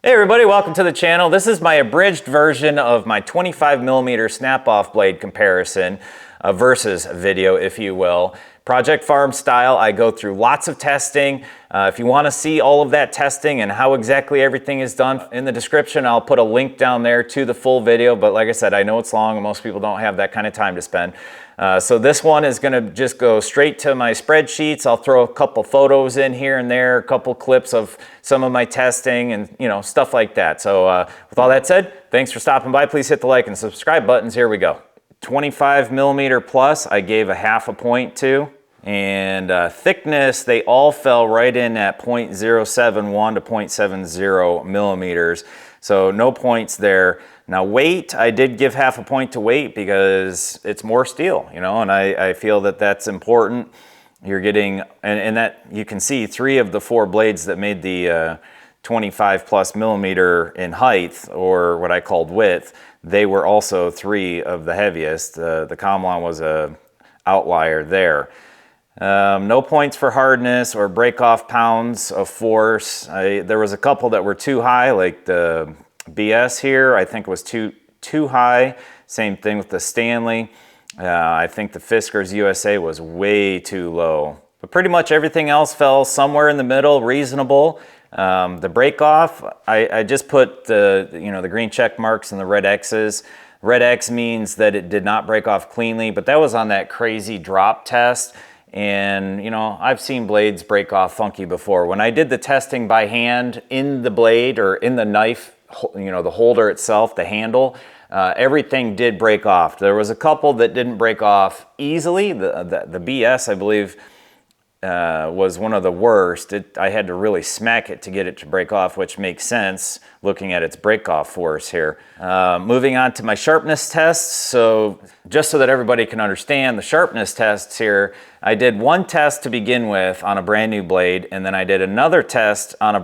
Hey everybody, welcome to the channel. This is my abridged version of my 25mm snap-off blade comparison versus video, if you will. Project Farm style, I go through lots of testing. If you want to see all of that testing and how exactly everything is done, in the description I'll put a link down there to the full video, but like I said, I know it's long and most people don't have that kind of time to spend. So this one is going to just go straight to my spreadsheets. I'll throw a couple photos in here and there, a couple clips of some of my testing and stuff like that. So with all that said, thanks for stopping by. Please hit the like and subscribe buttons. Here we go. 25mm plus, I gave a half a point to. And thickness, they all fell right in at 0.071 to 0.70 millimeters. So no points there. Now weight, I did give half a point to weight because it's more steel, and I feel that that's important. You're getting, and that you can see 3 of the 4 blades that made the 25 plus millimeter in height, or what I called width, they were also 3 of the heaviest. The Comlon was a outlier there. No points for hardness or break-off pounds of force. There was a couple that were too high, like the BS here, I think was too high. Same thing with the Stanley. I think the Fiskars USA was way too low. But pretty much everything else fell somewhere in the middle, reasonable. The break-off, I just put the green check marks and the red X's. Red X means that it did not break off cleanly, but that was on that crazy drop test. And I've seen blades break off funky before. When I did the testing by hand in the blade or in the knife, the holder itself, the handle, everything did break off. There was a couple that didn't break off easily. The BS, I believe, was one of the worst. I had to really smack it to get it to break off, which makes sense looking at its break-off force here. Moving on to my sharpness tests. So just so that everybody can understand the sharpness tests here, I did one test to begin with on a brand new blade, and then I did another test on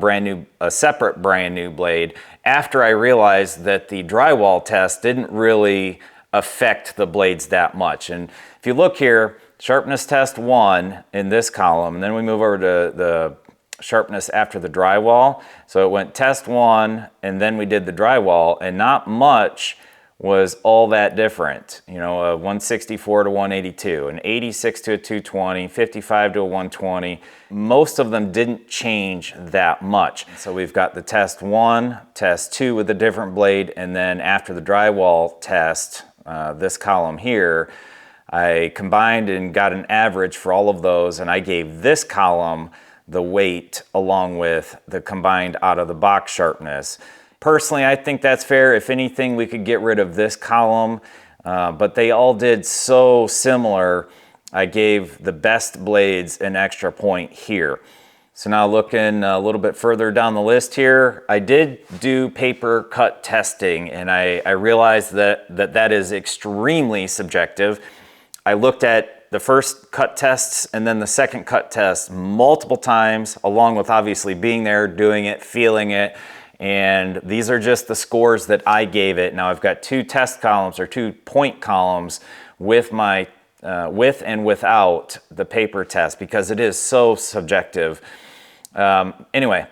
a separate brand new blade after I realized that the drywall test didn't really affect the blades that much. And if you look here, sharpness test 1 in this column, and then we move over to the sharpness after the drywall. So it went test 1, and then we did the drywall, and not much was all that different. A 164 to 182, an 86 to a 220, 55 to a 120. Most of them didn't change that much. So we've got the test 1, test 2 with a different blade, and then after the drywall test, this column here, I combined and got an average for all of those, and I gave this column the weight along with the combined out of the box sharpness. Personally, I think that's fair. If anything, we could get rid of this column, but they all did so similar. I gave the best blades an extra point here. So now looking a little bit further down the list here, I did do paper cut testing, and I realized that is extremely subjective. I looked at the first cut tests and then the second cut test multiple times, along with obviously being there, doing it, feeling it. And these are just the scores that I gave it. Now I've got 2 test columns or 2 point columns with my with and without the paper test because it is so subjective. Anyway,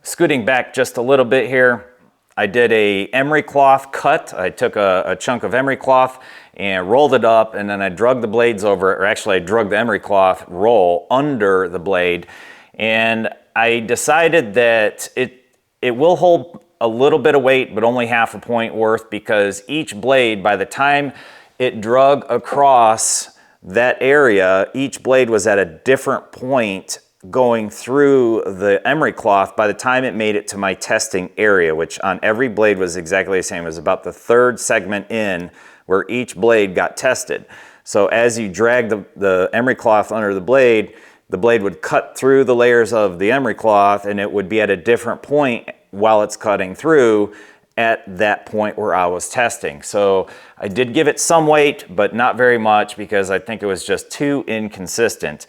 scooting back just a little bit here, I did a emery cloth cut. I took a chunk of emery cloth and rolled it up, and then I drug the blades over it, or actually I drug the emery cloth roll under the blade, and I decided that it will hold a little bit of weight, but only half a point worth, because each blade, by the time it drug across that area, each blade was at a different point going through the emery cloth by the time it made it to my testing area, which on every blade was exactly the same. It was about the 3rd segment in where each blade got tested. So as you drag the emery cloth under the blade would cut through the layers of the emery cloth, and it would be at a different point while it's cutting through at that point where I was testing. So I did give it some weight, but not very much, because I think it was just too inconsistent.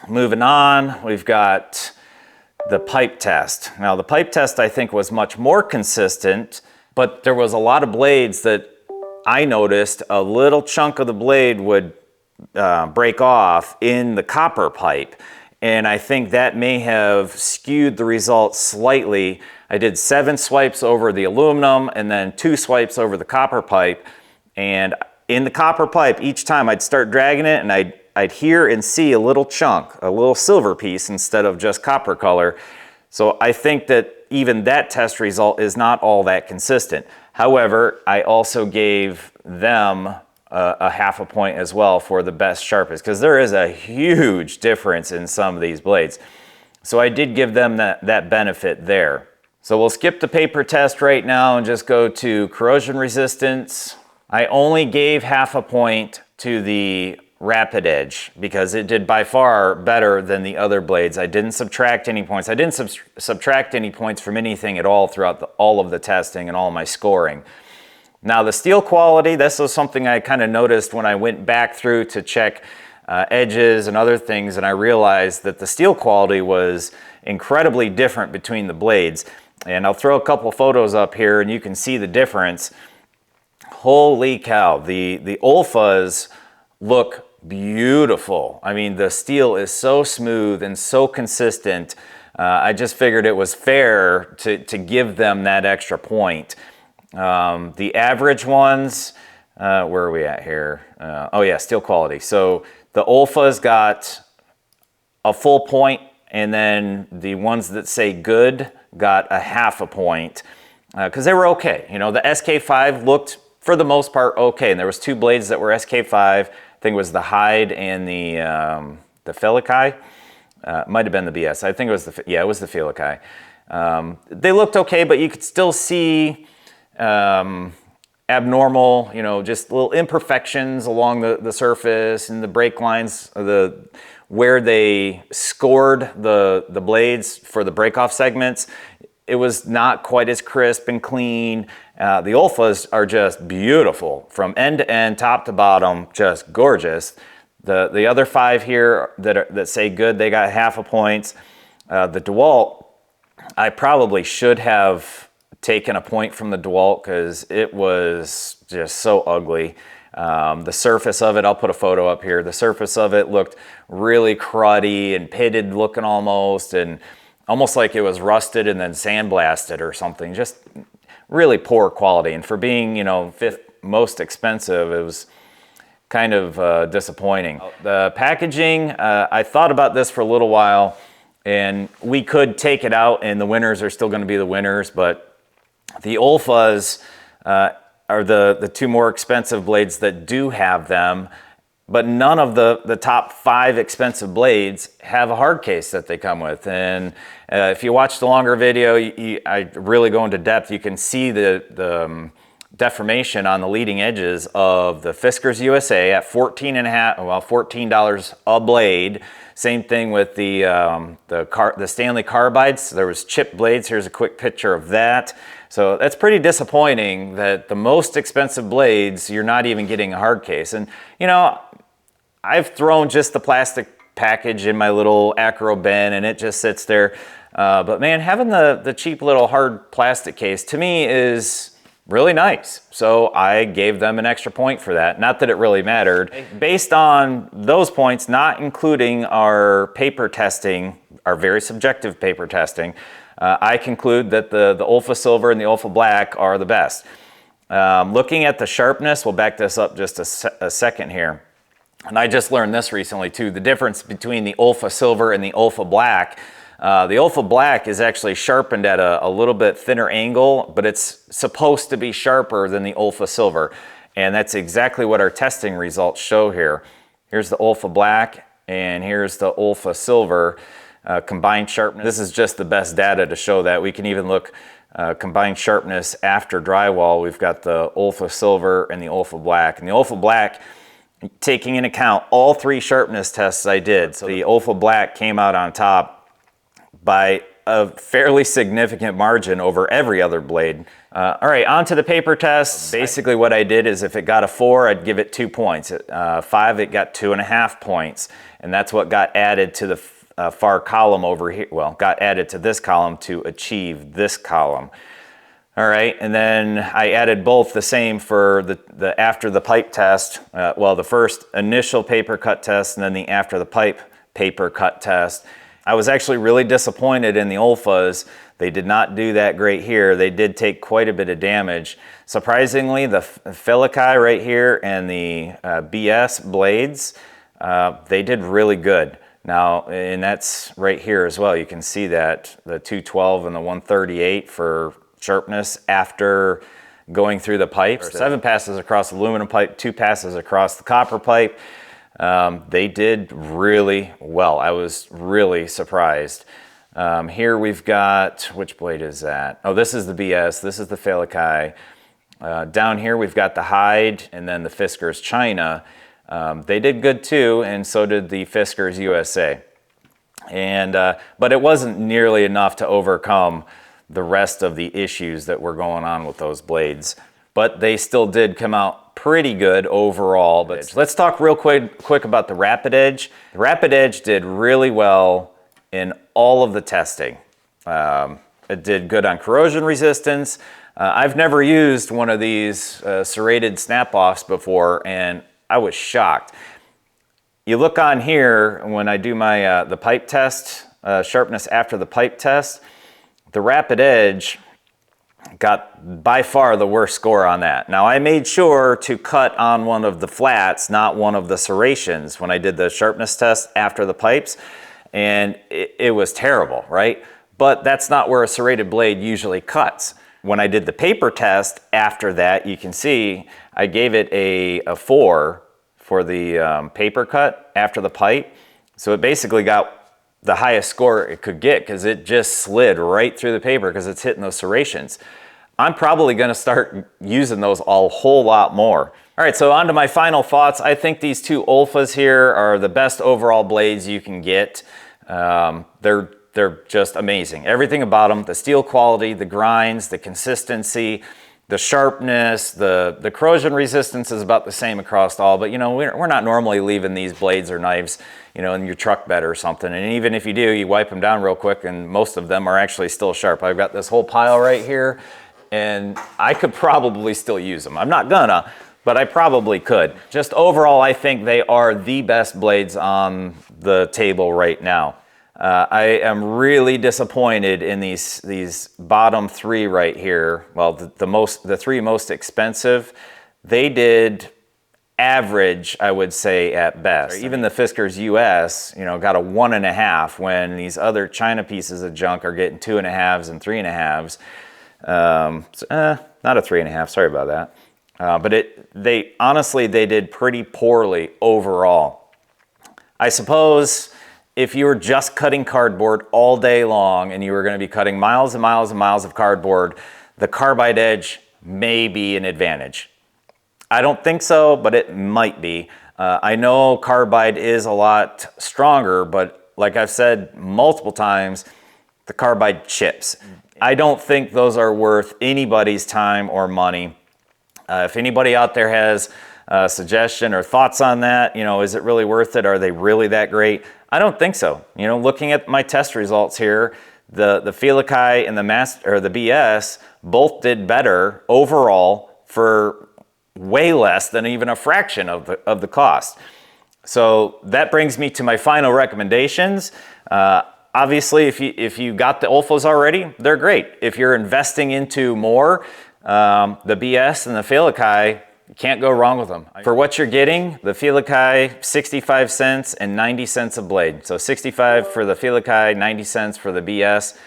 Moving on, we've got the pipe test. Now the pipe test I think was much more consistent, but there was a lot of blades that I noticed a little chunk of the blade would break off in the copper pipe. and I think that may have skewed the results slightly. I did 7 swipes over the aluminum and then 2 swipes over the copper pipe. And in the copper pipe, each time I'd start dragging it and I'd hear and see a little chunk, a little silver piece instead of just copper color. So I think that even that test result is not all that consistent. However, I also gave them a half a point as well for the best sharpness, because there is a huge difference in some of these blades. So I did give them that benefit there. So we'll skip the paper test right now and just go to corrosion resistance. I only gave half a point to the Rapid Edge because it did by far better than the other blades. I didn't subtract any points. I didn't subtract any points from anything at all throughout all of the testing and all my scoring. Now the steel quality, this was something I kind of noticed when I went back through to check edges and other things, and I realized that the steel quality was incredibly different between the blades. And I'll throw a couple photos up here and you can see the difference. Holy cow, the Olfas look beautiful. I mean, the steel is so smooth and so consistent. I just figured it was fair to give them that extra point. The average ones, where are we at here? Oh yeah, steel quality. So the Olfas got a full point, and then the ones that say good got a half a point because they were okay. You know, the SK5 looked for the most part okay, and there was 2 blades that were SK5. I think it was the Hyde and the Felici. Might have been the BS. I think it was it was the Felici. They looked okay, but you could still see abnormal, you know, just little imperfections along the surface and the break lines, where they scored the blades for the break-off segments. It was not quite as crisp and clean. The Olfas are just beautiful from end to end, top to bottom, just gorgeous. The other 5 here that say good, they got half a point. The DeWalt, I probably should have taken a point from the DeWalt because it was just so ugly. The surface of it, I'll put a photo up here. The surface of it looked really cruddy and pitted looking almost like it was rusted and then sandblasted or something. Just really poor quality. And for being, you know, 5th most expensive, it was kind of disappointing. The packaging, I thought about this for a little while, and we could take it out and the winners are still going to be the winners, but the Olfas are the 2 more expensive blades that do have them, but none of the top 5 expensive blades have a hard case that they come with. And if you watch the longer video, I really go into depth. You can see the deformation on the leading edges of the Fiskars USA at $14 a blade. Same thing with the Stanley Carbides. There was chipped blades. Here's a quick picture of that. So that's pretty disappointing that the most expensive blades, you're not even getting a hard case. And you know, I've thrown just the plastic package in my little Acro bin and it just sits there. But man, having the cheap little hard plastic case to me is really nice. So I gave them an extra point for that. Not that it really mattered. Based on those points, not including our paper testing, our very subjective paper testing, I conclude that the Olfa Silver and the Olfa Black are the best. Looking at the sharpness, we'll back this up just a second here. And I just learned this recently too, the difference between the Olfa Silver and the Olfa Black. The Olfa Black is actually sharpened at a little bit thinner angle, but it's supposed to be sharper than the Olfa Silver. And that's exactly what our testing results show here. Here's the Olfa Black and here's the Olfa Silver combined sharpness. This is just the best data to show that. We can even look combined sharpness after drywall. We've got the Olfa Silver and the Olfa Black. And the Olfa Black, taking into account all 3 sharpness tests I did, so the Olfa Black came out on top by a fairly significant margin over every other blade. All right, on to the paper test. Basically what I did is if it got a 4, I'd give it 2 points. At 5, it got 2.5 points. And that's what got added to the far column over here. Well, got added to this column to achieve this column. All right, and then I added both the same for the after the pipe test. Well, the first initial paper cut test and then the after the pipe paper cut test. I was actually really disappointed in the Olfas. They did not do that great here. They did take quite a bit of damage. Surprisingly, the Filikai right here and the BS blades, they did really good. Now, and that's right here as well. You can see that, the 212 and the 138 for sharpness after going through the pipe. 7 passes across the aluminum pipe, 2 passes across the copper pipe. They did really well. I was really surprised. Here we've got, which blade is that? Oh, this is the BS, this is the Filikai. Down here we've got the Hyde and then the Fiskars China. They did good too, and so did the Fiskars USA. And, but it wasn't nearly enough to overcome the rest of the issues that were going on with those blades. But they still did come out pretty good overall. But let's talk real quick about the Rapid Edge. The Rapid Edge did really well in all of the testing. It did good on corrosion resistance. I've never used one of these serrated snap-offs before, and I was shocked. You look on here when I do my the pipe test, sharpness after the pipe test, the Rapid Edge got by far the worst score on that. Now I made sure to cut on one of the flats, not one of the serrations, when I did the sharpness test after the pipes, and it was terrible, right? But that's not where a serrated blade usually cuts. When I did the paper test after that, you can see I gave it a 4 for the paper cut after the pipe. So it basically got the highest score it could get because it just slid right through the paper because it's hitting those serrations. I'm probably going to start using those a whole lot more. All right, so on to my final thoughts. I think these 2 Olfas here are the best overall blades you can get. They're just amazing. Everything about them, the steel quality, the grinds, the consistency, the sharpness, the corrosion resistance is about the same across all, but you know, we're not normally leaving these blades or knives, you know, in your truck bed or something. And even if you do, you wipe them down real quick and most of them are actually still sharp. I've got this whole pile right here and I could probably still use them. I'm not gonna, but I probably could. Just overall, I think they are the best blades on the table right now. I am really disappointed in these bottom 3 right here. Well, the 3 most expensive, they did average, I would say, at best. Even the Fiskars US, you know, got a 1.5 when these other China pieces of junk are getting 2.5s and 3.5s. Not a 3.5, sorry about that. But they honestly, they did pretty poorly overall. I suppose if you were just cutting cardboard all day long and you were going to be cutting miles and miles and miles of cardboard, the carbide edge may be an advantage. I don't think so, but it might be. I know carbide is a lot stronger, but like I've said multiple times, the carbide chips. I don't think those are worth anybody's time or money. If anybody out there has a suggestion or thoughts on that, you know, is it really worth it? Are they really that great? I don't think so. You know, looking at my test results here, the Filikai and the BS both did better overall for way less than even a fraction of the cost. So that brings me to my final recommendations. Obviously, if you got the Olfas already, they're great. If you're investing into more, the BS and the Filikai, you can't go wrong with them. For what you're getting, the Filikai, 65 cents and 90 cents a blade. So 65 for the Filikai, 90 cents for the BS.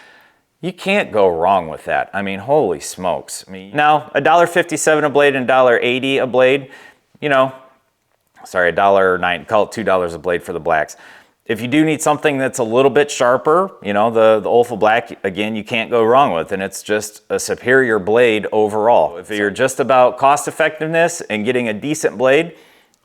You can't go wrong with that. I mean, holy smokes. I mean, now, $1.57 a blade and $1.80 a blade, you know, sorry, $1.09, call it $2 a blade for the blacks. If you do need something that's a little bit sharper, you know, the Olfa Black, again, you can't go wrong with, and it's just a superior blade overall. If you're just about cost effectiveness and getting a decent blade,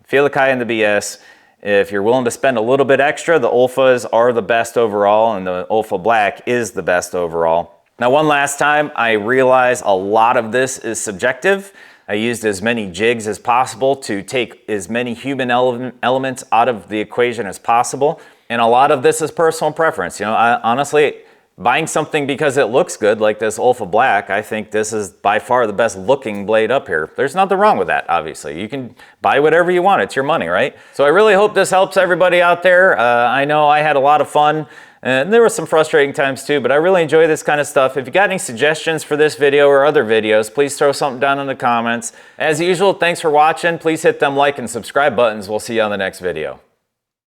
Filikai and the BS. If you're willing to spend a little bit extra, the Olfas are the best overall, and the Olfa Black is the best overall. Now, one last time, I realize a lot of this is subjective. I used as many jigs as possible to take as many human elements out of the equation as possible. And a lot of this is personal preference. You know, honestly, buying something because it looks good, like this Ulfa Black, I think this is by far the best looking blade up here. There's nothing wrong with that, obviously. You can buy whatever you want, it's your money, right? So I really hope this helps everybody out there. I know I had a lot of fun, and there were some frustrating times too, but I really enjoy this kind of stuff. If you got any suggestions for this video or other videos, please throw something down in the comments. As usual, thanks for watching. Please hit them like and subscribe buttons. We'll see you on the next video.